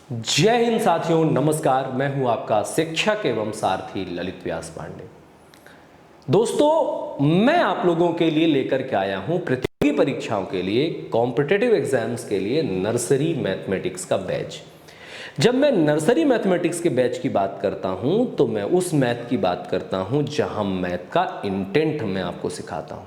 जय हिंद साथियों, नमस्कार। मैं हूं आपका शिक्षक एवं सारथी ललित व्यास पांडे। दोस्तों, मैं आप लोगों के लिए लेकर के आया हूं प्रतियोगी परीक्षाओं के लिए, कॉम्पिटिटिव एग्जाम्स के लिए नर्सरी मैथमेटिक्स का बैच। जब मैं नर्सरी मैथमेटिक्स के बैच की बात करता हूं तो मैं उस मैथ की बात करता हूं जहां मैथ का इंटेंट मैं आपको सिखाता हूं,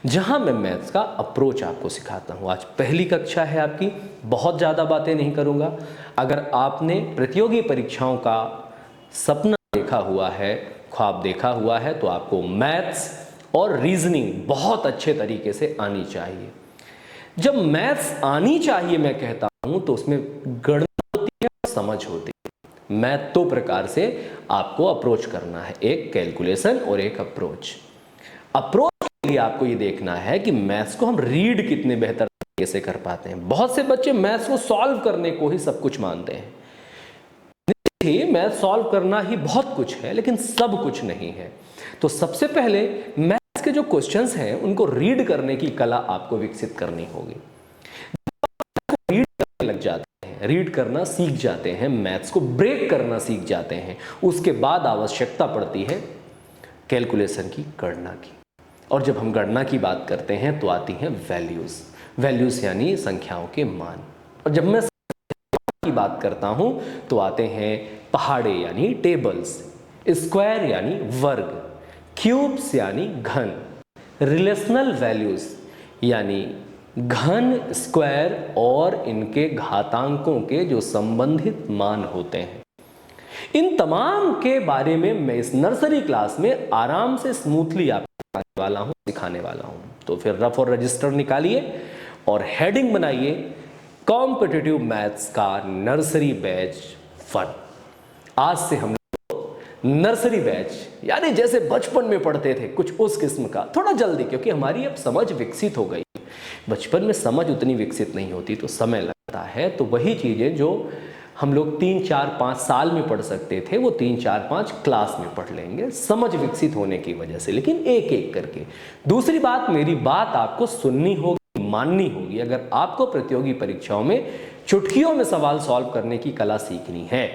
जहां मैं मैथ्स का अप्रोच आपको सिखाता हूं। आज पहली कक्षा है आपकी, बहुत ज़्यादा बातें नहीं करूंगा। अगर आपने प्रतियोगी परीक्षाओं का सपना देखा हुआ है, ख्वाब देखा हुआ है, तो आपको मैथ्स और रीजनिंग बहुत अच्छे तरीके से आनी चाहिए। जब मैथ्स आनी चाहिए मैं कहता हूं तो उसमें गणना होती है, समझ होती है। मैथ दो प्रकार से आपको अप्रोच करना है, एक कैलकुलेशन और एक अप्रोच। अप्रोच के लिए आपको ये देखना है कि मैथ्स को हम रीड कितने बेहतर तरीके से कर पाते हैं। बहुत से बच्चे मैथ्स को सॉल्व करने को ही सब कुछ मानते हैं। मैथ सॉल्व करना ही बहुत कुछ है, लेकिन सब कुछ नहीं है। तो सबसे पहले मैथ्स के जो क्वेश्चंस हैं उनको रीड करने की कला आपको विकसित करनी होगी। रीड करने लग जाते हैं, रीड करना सीख जाते हैं, मैथ्स को ब्रेक करना सीख जाते हैं, उसके बाद आवश्यकता पड़ती है कैलकुलेशन की, गणना की। और जब हम गणना की बात करते हैं तो आती हैं वैल्यूज। वैल्यूज यानी संख्याओं के मान। और जब मैं की बात करता हूं तो आते हैं पहाड़े यानी टेबल्स, स्क्वायर यानी वर्ग, क्यूब्स यानी घन, रिलेशनल वैल्यूज यानी घन, स्क्वायर और इनके घातांकों के जो संबंधित मान होते हैं। इन तमाम के बारे में मैं इस नर्सरी क्लास में आराम से स्मूथली आपको सिखाने वाला हूं। तो फिर रफ और रजिस्टर निकालिए और हेडिंग बनाइए, कॉम्पिटिटिव मैथ्स का नर्सरी बैच 1। आज से हम नर्सरी बैच यानी जैसे बचपन में पढ़ते थे कुछ उस किस्म का, थोड़ा जल्दी, क्योंकि हमारी अब समझ विकसित हो गई। बचपन में समझ उतनी विकसित नहीं होती तो समय लगता है। तो वही चीजें जो हम लोग 3, 4, 5 साल में पढ़ सकते थे वो 3, 4, 5 क्लास में पढ़ लेंगे, समझ विकसित होने की वजह से, लेकिन एक एक करके। दूसरी बात, मेरी बात आपको सुननी होगी, माननी होगी। अगर आपको प्रतियोगी परीक्षाओं में चुटकियों में सवाल सॉल्व करने की कला सीखनी है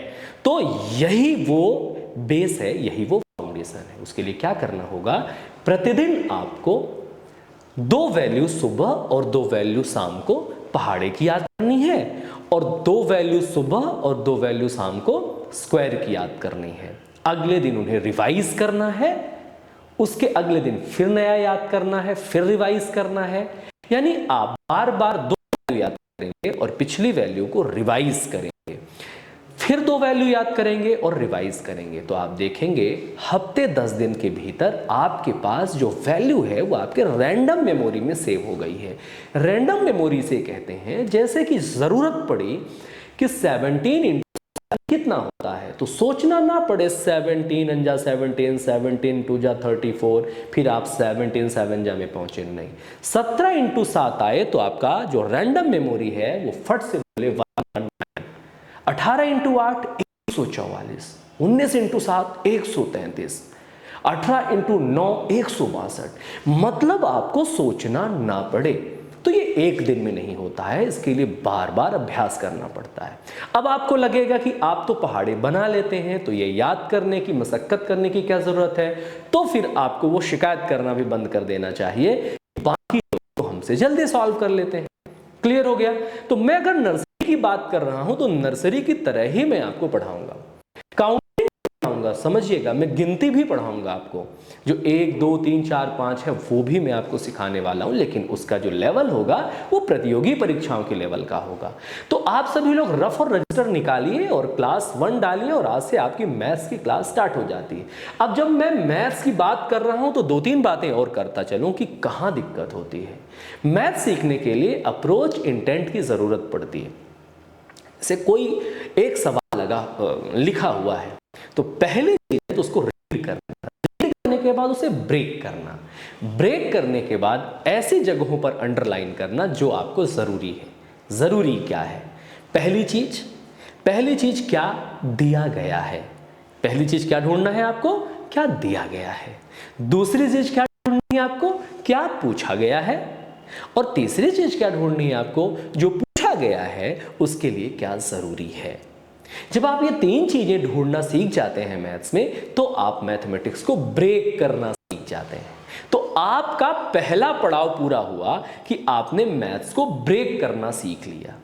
तो यही वो बेस है, यही वो फाउंडेशन है। उसके लिए क्या करना होगा, प्रतिदिन आपको 2 वैल्यू सुबह और 2 वैल्यू शाम को पहाड़े की याद करनी है, और 2 वैल्यू सुबह और 2 वैल्यू शाम को स्क्वायर की याद करनी है। अगले दिन उन्हें रिवाइज करना है, उसके अगले दिन फिर नया याद करना है, फिर रिवाइज करना है। यानी आप बार बार 2 वैल्यू याद करेंगे और पिछली वैल्यू को रिवाइज करेंगे, फिर 2 वैल्यू याद करेंगे और रिवाइज करेंगे। तो आप देखेंगे हफ्ते 10 दिन के भीतर आपके पास जो वैल्यू है वो आपके रैंडम मेमोरी में सेव हो गई है। रैंडम मेमोरी से कहते हैं जैसे कि जरूरत पड़ी कि 17 इंटू कितना होता है, तो सोचना ना पड़े 17 अंजा 17, 17 2 जा 34, फिर आप 17 7 जा में पहुंचे। नहीं, 17 इंटू 7 आए तो आपका जो रैंडम मेमोरी है वो फट से बोले 119, 18 इंटू 8 144, 19 इंटू 7 133, 18 इंटू 9 162। मतलब आपको सोचना ना पड़े। तो ये एक दिन में नहीं होता है, इसके लिए बार बार अभ्यास करना पड़ता है। अब आपको लगेगा कि आप तो पहाड़े बना लेते हैं, तो ये याद करने की, मशक्कत करने की क्या जरूरत है। तो फिर आपको वो शिकायत करना भी बंद कर देना चाहिए, बाकी तो हमसे जल्दी सॉल्व कर लेते हैं। क्लियर हो गया। तो मैं अगर नर्सरी की बात कर रहा हूं तो नर्सरी की तरह ही मैं आपको पढ़ाऊंगा, काउंटिंग पढ़ाऊंगा, समझिएगा। मैं गिनती भी पढ़ाऊंगा आपको, जो 1 2 3 4 5 है वो भी मैं आपको सिखाने वाला हूं, लेकिन उसका जो लेवल होगा वो प्रतियोगी परीक्षाओं के लेवल का होगा। तो आप सभी लोग रफ और रजिस्टर निकालिए और क्लास 1 डालिए, और आज से आपकी मैथ्स की क्लास स्टार्ट हो जाती है। अब जब मैं मैथ्स की बात कर रहा हूं तो 2-3 बातें और करता चलूं कि कहां दिक्कत होती है। मैथ सीखने के लिए अप्रोच, इंटेंट की जरूरत पड़ती है। जैसे कोई एक सवाल लिखा हुआ है, तो पहले चीज तो उसको रीड करना, रीड करने के बाद उसे ब्रेक करना, ब्रेक करने के बाद ऐसी जगहों पर अंडरलाइन करना जो आपको जरूरी है। जरूरी क्या है? पहली चीज क्या दिया गया है। पहली चीज क्या ढूंढना है आपको? क्या दिया गया है। दूसरी चीज क्या ढूंढनी है आपको? क्या पूछा गया है। और तीसरी चीज क्या ढूंढनी है आपको? जो पूछा गया है उसके लिए क्या जरूरी है। जब आप ये 3 चीजें ढूंढना सीख जाते हैं मैथ्स में, तो आप मैथमेटिक्स को ब्रेक करना सीख जाते हैं। तो आपका पहला पड़ाव पूरा हुआ कि आपने मैथ्स को ब्रेक करना सीख लिया।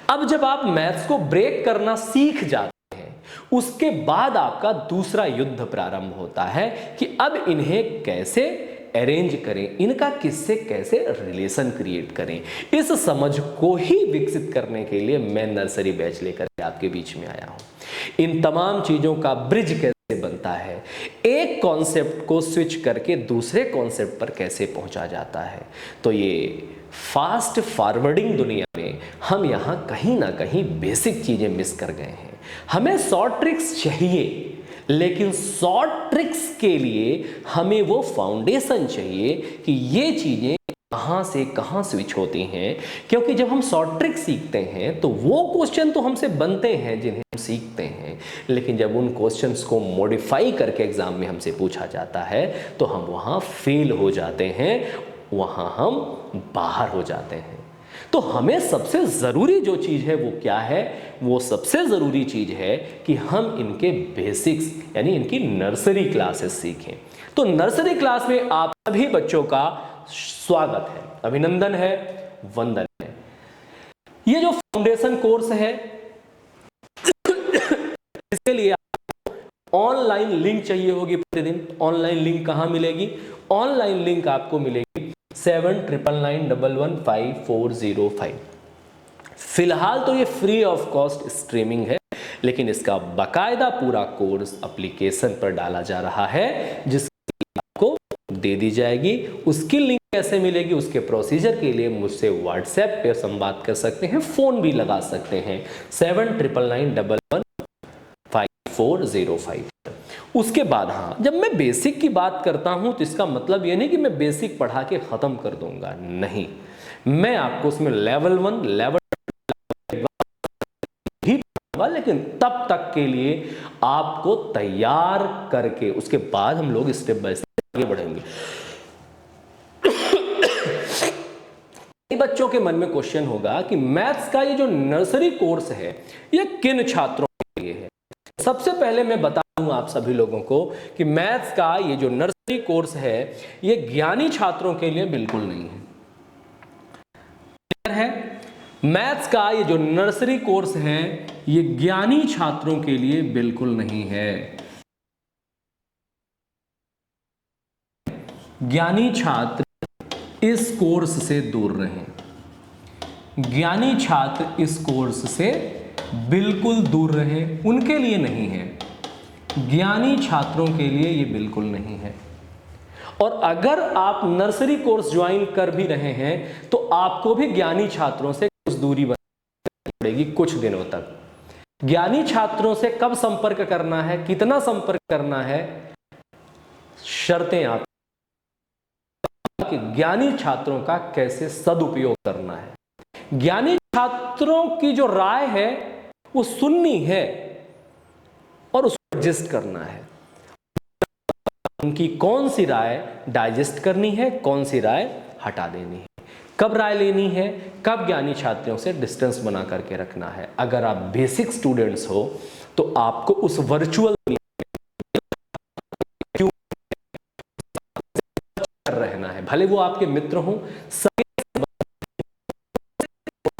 अब जब आप मैथ्स को ब्रेक करना सीख जाते हैं, उसके बाद आपका दूसरा युद्ध प्रारंभ होता है कि अब इन्हें कैसे अरेंज करें, इनका किससे कैसे रिलेशन क्रिएट करें। इस समझ को ही विकसित करने के लिए मैं नर्सरी बैच लेकर आपके बीच में आया हूं। इन तमाम चीजों का ब्रिज कैसे बनता है, एक कॉन्सेप्ट को स्विच करके दूसरे कॉन्सेप्ट पर कैसे पहुंचा जाता है, तो ये फास्ट फॉरवर्डिंग दुनिया में हम यहां कहीं ना कहीं बेसिक चीजें मिस कर गए हैं। हमें शॉर्ट ट्रिक्स चाहिए, लेकिन शॉर्ट ट्रिक्स के लिए हमें वो फाउंडेशन चाहिए कि ये चीजें कहां से कहां स्विच होती हैं। क्योंकि जब हम शॉर्ट ट्रिक सीखते हैं तो वो क्वेश्चन तो हमसे बनते हैं जिन्हें हम सीखते हैं, लेकिन जब उन क्वेश्चंस को मॉडिफाई करके एग्जाम में हमसे पूछा जाता है तो हम वहां फेल हो जाते हैं, वहां हम बाहर हो जाते हैं। तो हमें सबसे ज़रूरी जो चीज़ है वो क्या है? वो सबसे ज़रूरी चीज़ है कि हम इनके बेसिक्स यानी इनकी नर्सरी क्लासेस सीखें। तो नर्सरी क्लास में आप सभी बच्चों का स्वागत है, अभिनंदन है, वंदन है। ये जो फाउंडेशन कोर्स है इसके लिए आपको ऑनलाइन लिंक चाहिए होगी प्रतिदिन। ऑनलाइन लिंक कहाँ मिलेगी? ऑनलाइन लिंक आपको मिलेगी 7999115405। फिलहाल तो ये फ्री ऑफ कॉस्ट स्ट्रीमिंग है, लेकिन इसका बाकायदा पूरा कोर्स एप्लीकेशन पर डाला जा रहा है जिसकी आपको दे दी जाएगी। उसकी लिंक कैसे मिलेगी, उसके प्रोसीजर के लिए मुझसे व्हाट्सएप पे संवाद कर सकते हैं, फोन भी लगा सकते हैं 7999115405। उसके बाद हाँ, जब मैं बेसिक की बात करता हूं तो इसका मतलब ये नहीं कि मैं बेसिक पढ़ा के खत्म कर दूंगा, नहीं। मैं आपको उसमें लेवल 1 लेवल ही पढ़ाऊंगा, लेकिन तब तक के लिए आपको तैयार करके उसके बाद हम लोग स्टेप बाय स्टेप आगे बढ़ेंगे। बच्चों के मन में क्वेश्चन होगा कि मैथ्स का ये जो नर्सरी कोर्स है ये किन छात्रों के लिए है। सबसे पहले मैं बता दूं आप सभी लोगों को कि मैथ्स का ये जो नर्सरी कोर्स है ये ज्ञानी छात्रों के लिए बिल्कुल नहीं है। क्लियर है? मैथ्स का ये जो नर्सरी कोर्स है ये ज्ञानी छात्रों के लिए बिल्कुल नहीं है। ज्ञानी छात्र इस कोर्स से दूर रहें। ज्ञानी छात्र इस कोर्स से बिल्कुल दूर रहें, उनके लिए नहीं है। ज्ञानी छात्रों के लिए ये बिल्कुल नहीं है। और अगर आप नर्सरी कोर्स ज्वाइन कर भी रहे हैं तो आपको भी ज्ञानी छात्रों से कुछ दूरी बनानी पड़ेगी कुछ दिनों तक। ज्ञानी छात्रों से कब संपर्क करना है, कितना संपर्क करना है, शर्तें आप कि ज्ञानी छात्रों का कैसे सदुपयोग करना है। ज्ञानी छात्रों की जो राय है वो सुननी है और उसको एडजस्ट करना है। उनकी कौन सी राय डाइजेस्ट करनी है, कौन सी राय हटा देनी है, कब राय लेनी है, कब ज्ञानी छात्रों से डिस्टेंस बना करके रखना है। अगर आप बेसिक स्टूडेंट्स हो तो आपको उस वर्चुअल रहना है, भले वो आपके मित्र हों,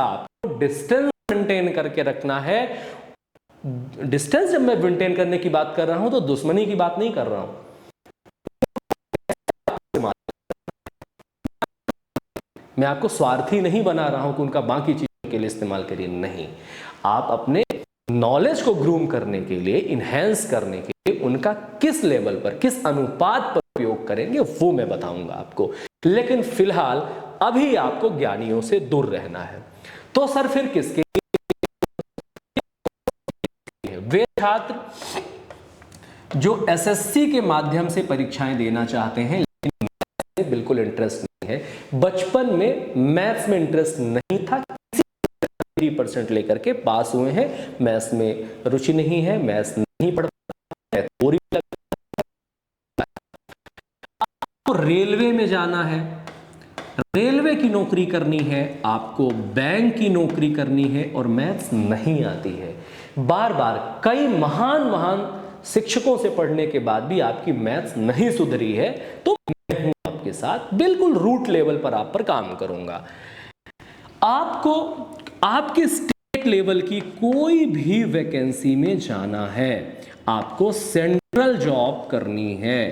आपको डिस्टेंस मेंटेन करके रखना है। डिस्टेंस जब मैं मेंटेन करने की बात कर रहा हूं तो दुश्मनी की बात नहीं कर रहा हूं। मैं आपको स्वार्थी नहीं बना रहा हूं कि उनका बाकी चीजों के लिए इस्तेमाल करिए, नहीं। आप अपने नॉलेज को ग्रूम करने के लिए, इनहेंस करने के लिए उनका किस लेवल पर, किस अनुपात पर उपयोग करेंगे वो मैं बताऊंगा आपको। लेकिन फिलहाल अभी आपको ज्ञानियों से दूर रहना है। तो सर फिर किसके लिए? वे छात्र जो एसएससी के माध्यम से परीक्षाएं देना चाहते हैं लेकिन मैथ्स में बिल्कुल इंटरेस्ट नहीं है, बचपन में मैथ्स में इंटरेस्ट नहीं था, 3% लेकर के पास हुए हैं, मैथ्स में रुचि नहीं है, मैथ्स नहीं पढ़ पाते, आपको रेलवे में जाना है, रेलवे की नौकरी करनी है, आपको बैंक की नौकरी करनी है और मैथ्स नहीं आती है। बार बार कई महान महान शिक्षकों से पढ़ने के बाद भी आपकी मैथ्स नहीं सुधरी है, तो मैं हूं आपके साथ, बिल्कुल रूट लेवल पर आप पर काम करूंगा। आपको आपके स्टेट लेवल की कोई भी वैकेंसी में जाना है, आपको सेंट्रल जॉब करनी है,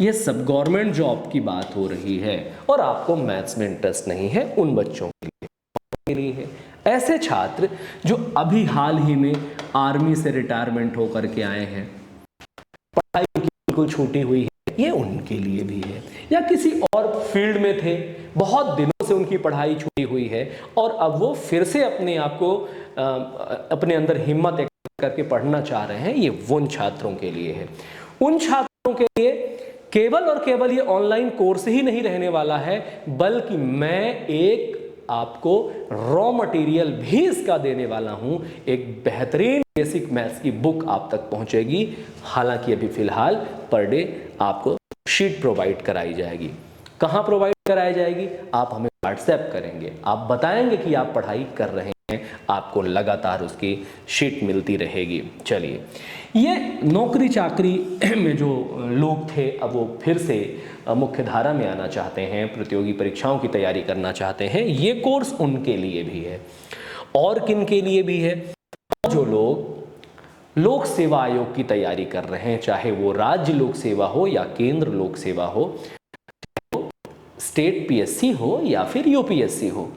ये सब गवर्नमेंट जॉब की बात हो रही है, और आपको मैथ्स में इंटरेस्ट नहीं है, उन बच्चों के लिए है। ऐसे छात्र जो अभी हाल ही में आर्मी से रिटायरमेंट होकर के आए हैं, पढ़ाई उनकी बिल्कुल छूटी हुई है, ये उनके लिए भी है। या किसी और फील्ड में थे, बहुत दिनों से उनकी पढ़ाई छूटी हुई है और अब वो फिर से अपने आप को अपने अंदर हिम्मत करके पढ़ना चाह रहे हैं, ये उन छात्रों के लिए है। उन छात्रों के लिए केवल और केवल ये ऑनलाइन कोर्स ही नहीं रहने वाला है, बल्कि मैं एक आपको रॉ मटेरियल भी इसका देने वाला हूं। एक बेहतरीन बेसिक मैथ्स की बुक आप तक पहुंचेगी। हालांकि अभी फिलहाल पर डे आपको शीट प्रोवाइड कराई जाएगी। कहां प्रोवाइड कराई जाएगी? आप हमें व्हाट्सएप करेंगे, आप बताएंगे कि आप पढ़ाई कर रहे हैं, आपको लगातार उसकी शीट मिलती रहेगी। चलिए, ये नौकरी चाकरी में जो लोग थे, अब वो फिर से मुख्य धारा में आना चाहते हैं, प्रतियोगी परीक्षाओं की तैयारी करना चाहते हैं, ये कोर्स उनके लिए भी है। और किन के लिए भी है? जो लोग लोक सेवा आयोग की तैयारी कर रहे हैं, चाहे वो राज्य लोक सेवा हो या केंद्र लोक सेवा हो, स्टेट पीएससी हो या फिर यूपीएससी हो,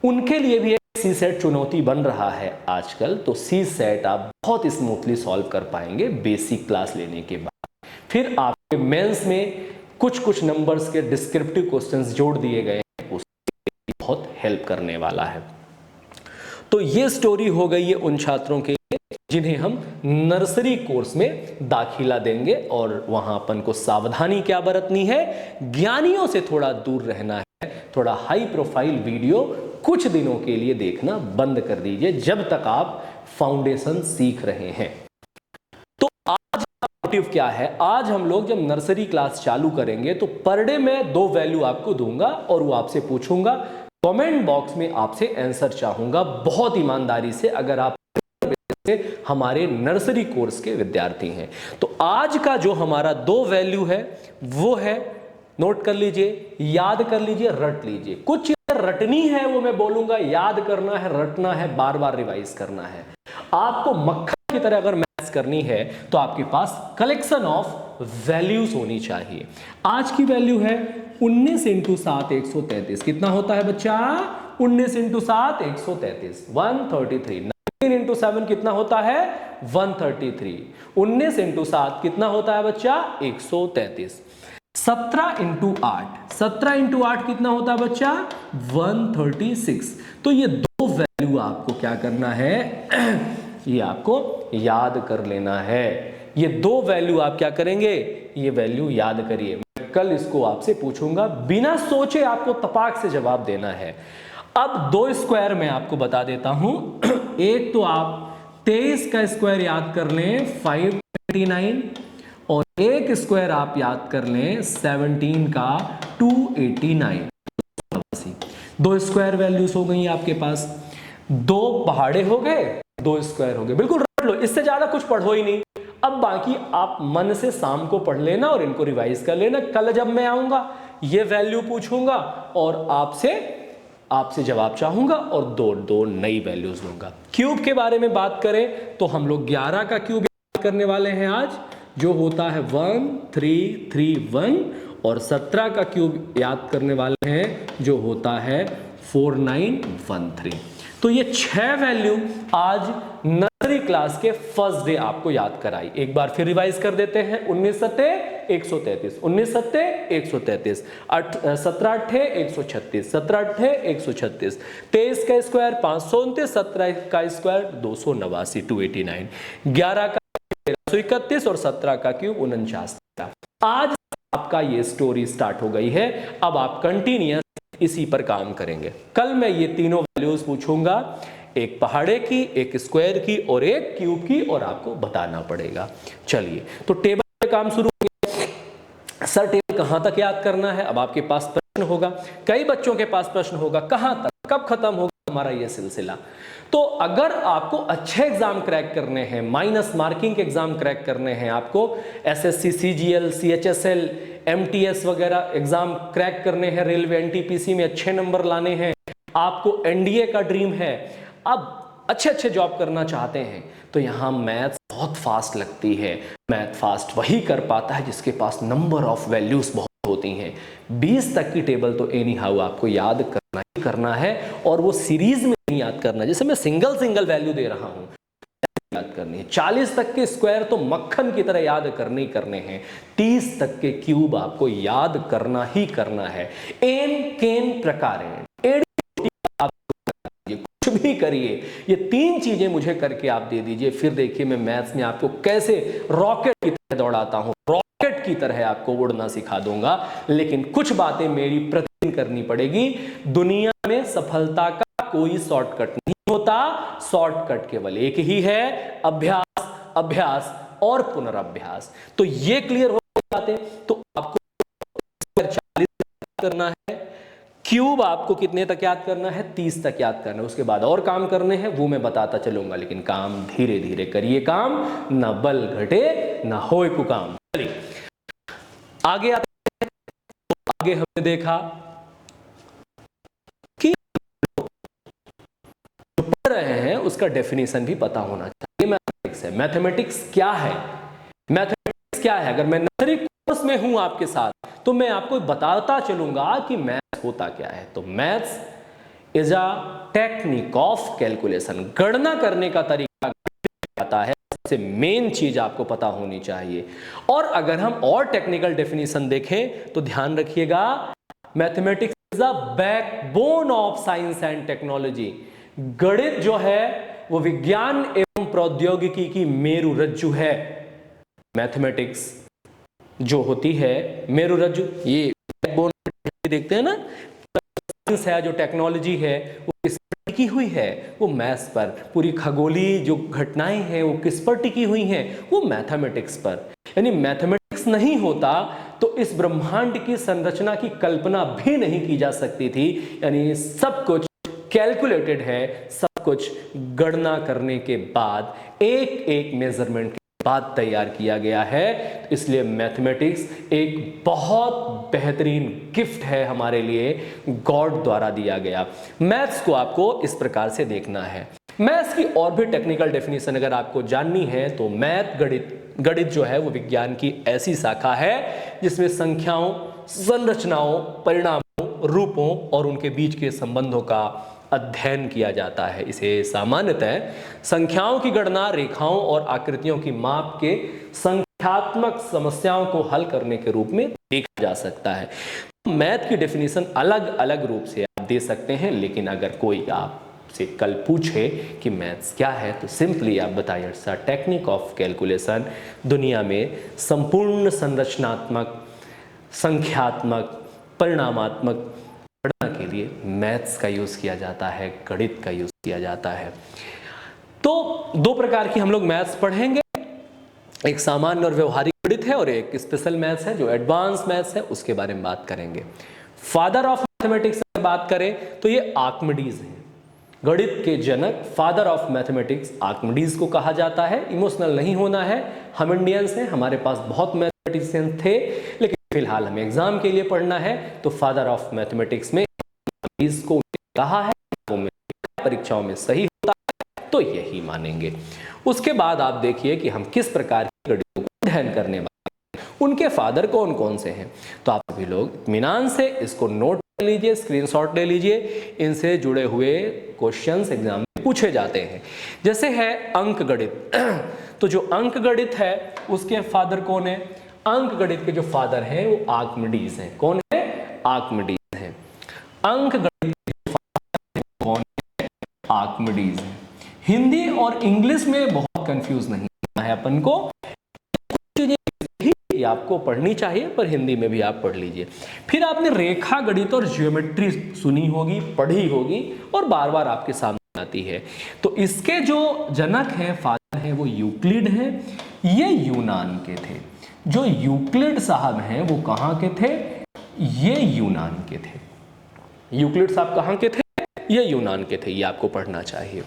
उनके लिए भी सी सेट चुनौती बन रहा है आजकल। तो सी सेट आप बहुत स्मूथली सॉल्व कर पाएंगे बेसिक क्लास लेने के बाद। फिर आपके मेंस में कुछ कुछ नंबर्स के डिस्क्रिप्टिव क्वेश्चंस जोड़ दिए गए हैं, उससे बहुत हेल्प करने वाला है। तो ये स्टोरी हो गई है उन छात्रों के लिए जिन्हें हम नर्सरी कोर्स में दाखिला देंगे, और वहां अपन को सावधानी क्या बरतनी है? ज्ञानियों से थोड़ा दूर रहना है, थोड़ा हाई प्रोफाइल वीडियो कुछ दिनों के लिए देखना बंद कर दीजिए जब तक आप फाउंडेशन सीख रहे हैं। तो आज का मोटिव क्या है? आज हम लोग जब नर्सरी क्लास चालू करेंगे तो पर डे मैं 2 वैल्यू आपको दूंगा और वो आपसे पूछूंगा, कमेंट बॉक्स में आपसे आंसर चाहूंगा बहुत ईमानदारी से, अगर आप हमारे नर्सरी कोर्स के विद्यार्थी हैं। तो आज का जो हमारा 2 वैल्यू है वो है, नोट कर लीजिए, याद कर लीजिए, रट लीजिए। कुछ चीजें रटनी है वो मैं बोलूंगा, याद करना है, रटना है, बार बार रिवाइज करना है। आपको मक्खन की तरह अगर मैथ्स करनी है तो आपके पास कलेक्शन ऑफ वैल्यूज होनी चाहिए। आज की वैल्यू है 19 × 7 133। कितना होता है बच्चा? 19 × 7 133, 133। 19 × 7 कितना होता है? 133। 19 × 7 कितना होता है बच्चा? 133। 17 × 8, 17 × 8 कितना होता है बच्चा? 136। तो ये 2 वैल्यू आपको क्या करना है? ये आपको याद कर लेना है। ये 2 वैल्यू आप क्या करेंगे? ये वैल्यू याद करिए। मैं कल इसको आपसे पूछूंगा, बिना सोचे आपको तपाक से जवाब देना है। अब 2 स्क्वायर मैं आपको बता देता हूं। एक तो आप 23 का स्क्वायर याद कर लें, 589, और एक स्क्वायर आप याद कर लें 17 का 289। 2 स्क्वायर वैल्यूज हो गई आपके पास, 2 पहाड़े हो गए, 2 स्क्वायर हो गए। बिल्कुल रट लो, इससे ज्यादा कुछ पढ़ो ही नहीं। अब बाकी आप मन से शाम को पढ़ लेना और इनको रिवाइज कर लेना। कल जब मैं आऊंगा ये वैल्यू पूछूंगा और आपसे जवाब चाहूंगा और 2 नई वैल्यूज लूंगा। क्यूब के बारे में बात करें तो हम लोग 11 का क्यूब याद करने वाले हैं आज, जो होता है 1331, और 17 का क्यूब याद करने वाले हैं जो होता है 4913। तो ये 6 वैल्यू आज नर्सरी क्लास के फर्स्ट डे आपको याद कराई। एक बार फिर रिवाइज कर देते हैं। 19 सत्ते 133, 19 सत्ते 133, 17 अट्ठे 136, 17 अट्ठे 136, 23 का स्क्वायर 529, 17 का स्क्वायर 289, 289, 11 का 1331 और 17 का क्यूब 49। आज आपका ये स्टोरी स्टार्ट हो गई है। अब आप कंटिन्यूअस इसी पर काम करेंगे। कल मैं ये तीनों वैल्यूज पूछूंगा, एक पहाड़े की, एक स्क्वायर की और एक क्यूब की, और आपको बताना पड़ेगा। चलिए, तो टेबल पे काम शुरू हो गया। सर टेबल कहां तक याद करना है? अब आपके पास प्रश्न होगा, कई बच्चों के पास प्रश्न होगा, कहां तक, कब खत्म होगा, हमारा ये सिलसिला। तो अगर आपको अच्छे एग्जाम क्रैक करने हैं, माइनस मार्किंग के एग्जाम क्रैक करने हैं, आपको एसएससी, सीजीएल, सीएचएसएल, एमटीएस वगैरह एग्जाम क्रैक करने हैं, रेलवे, एनटीपीसी में अच्छे नंबर लाने हैं, आपको एनडीए का ड्रीम है, अब अच्छे अच्छे जॉब करना चाहते हैं, तो यहाँ मैथ्स बहुत फास्ट लगती है। मैथ फास्ट वही कर पाता है जिसके पास नंबर ऑफ वैल्यूज बहुत होती हैं। 20 तक की टेबल तो एनी हाउ आपको याद करना ही करना है, और वो सीरीज में नहीं याद करना, जैसे मैं सिंगल सिंगल वैल्यू दे रहा हूँ, याद करनी है। 40 तक के स्क्वायर तो मक्खन की तरह याद करने ही करने हैं। 30 तक के क्यूब आपको याद करना ही करना है। एन केन प्रकारेण, कुछ भी करिए, ये 3 चीजें मुझे करके आप दे दीजिए, फिर देखिए मैं मैथ्स में आपको कैसे रॉकेट की तरह दौड़ाता हूं, रॉकेट की तरह आपको उड़ना सिखा दूंगा। लेकिन कुछ बातें मेरी प्रतिदिन करनी पड़ेगी। दुनिया में सफलता का कोई शॉर्टकट नहीं होता, शॉर्टकट केवल एक ही है, अभ्यास, अभ्यास और पुनर्अभ्यास। तो ये क्लियर हो जाते, तो आपको 40 करना है, क्यूब आपको कितने तक याद करना है, 30 तक याद करना है। उसके बाद और काम करने हैं, वो मैं बताता चलूंगा, लेकिन काम धीरे धीरे करिए। काम ना बल घटे ना होए कुकाम। चलिए आगे आते हैं। तो आगे हमने देखा कि जो पढ़ रहे हैं उसका डेफिनेशन भी पता होना चाहिए। मैथमेटिक्स है, मैथमेटिक्स क्या है, मैथमेटिक्स क्या है। अगर मैं नर्सरी कोर्स में हूं आपके साथ, तो मैं आपको बताता चलूंगा कि मैथ्स होता क्या है। तो maths is a technique of calculation, गणना करने का तरीका आता है। सबसे मेन चीज आपको पता होनी चाहिए। और अगर हम और टेक्निकल डेफिनेशन देखें तो ध्यान रखिएगा, mathematics is a backbone of science and technology. गणित जो है वो विज्ञान एवं प्रौद्योगिकी की मेरु रज्जु है। मैथमेटिक्स जो होती है मेरु रज्जु, ये बैकबोन देखते हैं ना, साइंस है, जो टेक्नोलॉजी है वो किस पर टिकी हुई है, वो मैथ्स पर। पूरी खगोलीय जो घटनाएं हैं वो किस पर टिकी हुई हैं, वो मैथमेटिक्स पर। यानी मैथमेटिक्स नहीं होता तो इस ब्रह्मांड की संरचना की कल्पना भी नहीं की जा सकती थी। यानी सब कुछ कैलकुलेटेड है, सब कुछ गणना करने के बाद, एक एक मेजरमेंट बाद तैयार किया गया है। इसलिए मैथमेटिक्स एक बहुत बेहतरीन गिफ्ट है हमारे लिए, गॉड द्वारा दिया गया। मैथ्स को आपको इस प्रकार से देखना है। मैथ्स की और भी टेक्निकल डेफिनेशन अगर आपको जाननी है तो मैथ, गणित जो है वो विज्ञान की ऐसी शाखा है जिसमें संख्याओं, संरचनाओं, परिणामों, रूपों और उनके बीच के संबंधों का अध्ययन किया जाता है। इसे सामान्यतः संख्याओं की गणना, रेखाओं और आकृतियों की माप के संख्यात्मक समस्याओं को हल करने के रूप में देखा जा सकता है। मैथ की डेफिनेशन अलग अलग रूप से आप दे सकते हैं, लेकिन अगर कोई आपसे कल पूछे कि मैथ्स क्या है तो सिंपली आप बताइए, it's a technique of calculation. दुनिया में संपूर्ण संरचनात्मक, संख्यात्मक, परिणामात्मक गणना के लिए मैथ्स का यूज किया जाता है, गणित का यूज किया जाता है। तो 2 प्रकार की हम लोग मैथ्स पढ़ेंगे, एक सामान्य और व्यवहारिक गणित है और एक स्पेशल मैथ्स है जो एडवांस मैथ्स है, उसके बारे में बात करेंगे। फादर ऑफ मैथमेटिक्स की बात करें तो ये आर्किमिडीज हैं। गणित के जनक, फादर ऑफ मैथमेटिक्स आर्किमिडीज को कहा जाता है। इमोशनल नहीं होना है, हम इंडियंस हैं, हमारे पास बहुत मैथमेटिशियन थे, लेकिन फिलहाल हमें एग्जाम के लिए पढ़ना है। तो फादर ऑफ मैथमेटिक्स में इसको कहा है, वो परीक्षाओं में सही होता है तो यही मानेंगे। उसके बाद आप देखिए कि हम किस प्रकार की गणितों को अध्ययन करने वाले हैं, उनके फादर कौन कौन से हैं। तो आप सभी लोग इत्मीनान से इसको नोट कर लीजिए, स्क्रीनशॉट ले लीजिए। इनसे जुड़े हुए क्वेश्चंस एग्जाम में पूछे जाते हैं। जैसे है अंक गणित, तो जो अंक गणित है उसके फादर कौन है? अंक गणित के जो फादर हैं वो आर्किमिडीज हैं। कौन है? आर्किमिडीज हैं। अंक गणित के फादर कौन है? आर्किमिडीज हैं। हिंदी और इंग्लिश में बहुत कंफ्यूज नहीं होना है अपन को, ही आपको पढ़नी चाहिए, पर हिंदी में भी आप पढ़ लीजिए। फिर आपने रेखा गणित और ज्योमेट्री सुनी होगी, पढ़ी होगी और बार बार आपके सामने आती है। तो इसके जो जनक हैं, फादर हैं, वो यूक्लिड हैं। ये यूनान के थे। जो यूक्लिड साहब हैं वो कहाँ के थे? ये यूनान के थे। यूक्लिड साहब कहाँ के थे? ये यूनान के थे, ये आपको पढ़ना चाहिए।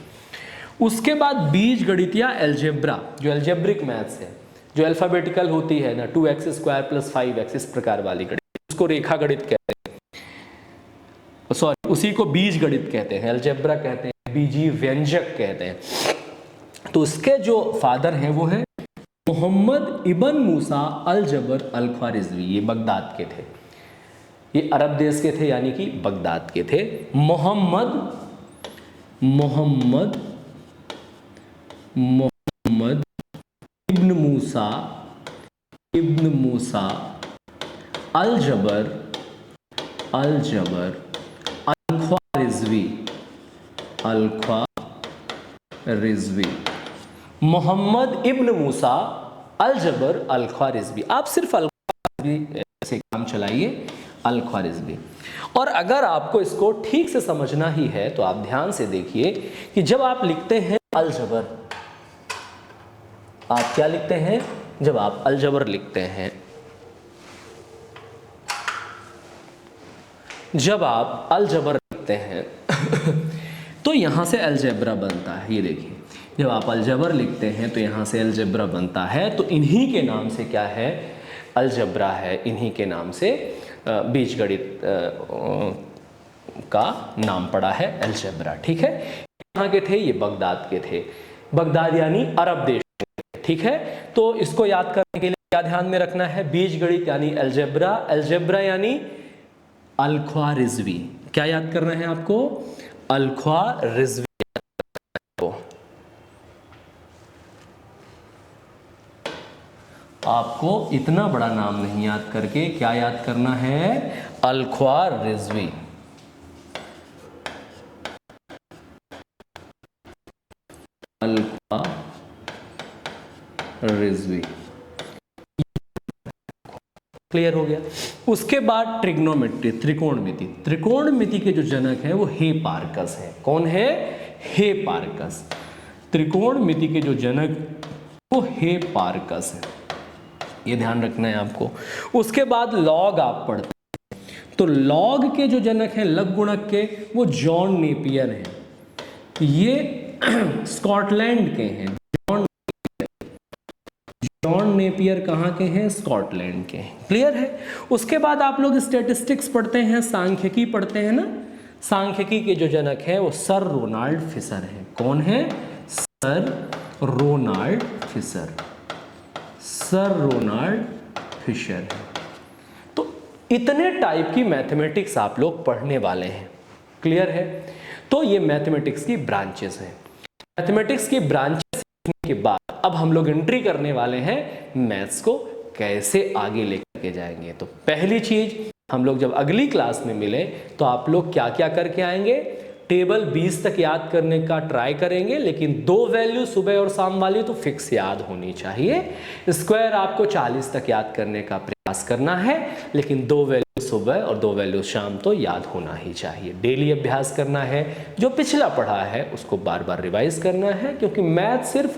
उसके बाद बीज गणित या एल्जेब्रा, जो एल्जेब्रिक मैथ्स है, जो अल्फाबेटिकल होती है ना, 2x² + 5x, इस प्रकार वाली गणित, उसको रेखा गणित कहते हैं, सॉरी उसी को बीज गणित कहते हैं, एल्जेब्रा कहते हैं, बीजी व्यंजक कहते हैं। तो उसके जो फादर हैं वो हैं मोहम्मद इब्न मूसा अल जबर अल ख्वारिज़मी, ये बगदाद के थे, ये अरब देश के थे, यानी कि बगदाद के थे। मोहम्मद इब्न मूसा अल जबर अल ख्वारिज़मी, मोहम्मद इब्न मूसा अल जबर अल ख्वारिज़मी। आप सिर्फ अल ख्वारिज़मी से काम चलाइए, अल ख्वारिज़मी। और अगर आपको इसको ठीक से समझना ही है तो आप ध्यान से देखिए कि जब आप लिखते हैं अल जबर, आप क्या लिखते हैं, जब आप अल जबर लिखते हैं, जब आप अल जबर लिखते हैं तो यहां से अलजेब्रा बनता है। ये देखिए, जब आप अलजबर लिखते हैं तो यहाँ से अलजबरा बनता है, तो इन्हीं के नाम से क्या है, अलजबरा है, इन्हीं के नाम से बीजगणित का नाम पड़ा है अलजबरा। ठीक है, यहाँ के थे, ये बगदाद के थे, बगदाद यानी अरब देश। ठीक है, तो इसको याद करने के लिए क्या ध्यान में रखना है, बीजगणित यानी अलजबरा, अलजबरा यानी अल ख्वारिज़मी। क्या याद करना है आपको, अल ख्वारिज़मी। आपको इतना बड़ा नाम नहीं याद करके क्या याद करना है, अल ख्वारिज़मी। अल ख्वारिज़मी, क्लियर हो गया। उसके बाद ट्रिग्नोमेट्री, त्रिकोणमिति। त्रिकोणमिति के जो जनक हैं वो हिपार्कस है। कौन है, हिपार्कस। त्रिकोणमिति के जो जनक वो हिपार्कस है, ये ध्यान रखना है आपको। उसके बाद लॉग आप पढ़ते हैं, तो लॉग के जो जनक हैं लघु गुणक के, वो जॉन नेपियर हैं, ये स्कॉटलैंड के हैं। जॉन नेपियर कहाँ के हैं, स्कॉटलैंड के हैं। क्लियर है। उसके बाद आप लोग स्टैटिस्टिक्स पढ़ते हैं, सांख्यिकी पढ़ते हैं ना, सांख्यिकी के जो जनक हैं वो सर रोनाल्ड फिशर हैं। कौन है, sir Ronald Fisher, sir Ronald Fisher है। तो इतने टाइप की मैथमेटिक्स आप लोग पढ़ने वाले हैं। क्लियर है। तो ये मैथमेटिक्स की ब्रांचेस हैं। मैथमेटिक्स की ब्रांचेस के बाद अब हम लोग एंट्री करने वाले हैं मैथ्स को कैसे आगे लेकर के जाएंगे। तो पहली चीज, हम लोग जब अगली क्लास में मिले तो आप लोग क्या क्या करके आएंगे, टेबल 20 तक याद करने का ट्राई करेंगे, लेकिन 2 वैल्यू सुबह और शाम वाली तो फिक्स याद होनी चाहिए। स्क्वायर आपको 40 तक याद करने का प्रयास करना है, लेकिन 2 वैल्यू सुबह और 2 वैल्यू शाम तो याद होना ही चाहिए। डेली अभ्यास करना है, जो पिछला पढ़ा है उसको बार बार रिवाइज करना है, क्योंकि मैथ सिर्फ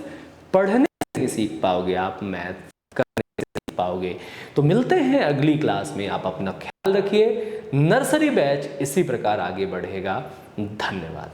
पढ़ने से नहीं सीख पाओगे, आप मैथ करने से सीख पाओगे। तो मिलते हैं अगली क्लास में, आप अपना ख्याल रखिए। नर्सरी बैच इसी प्रकार आगे बढ़ेगा। धन्यवाद।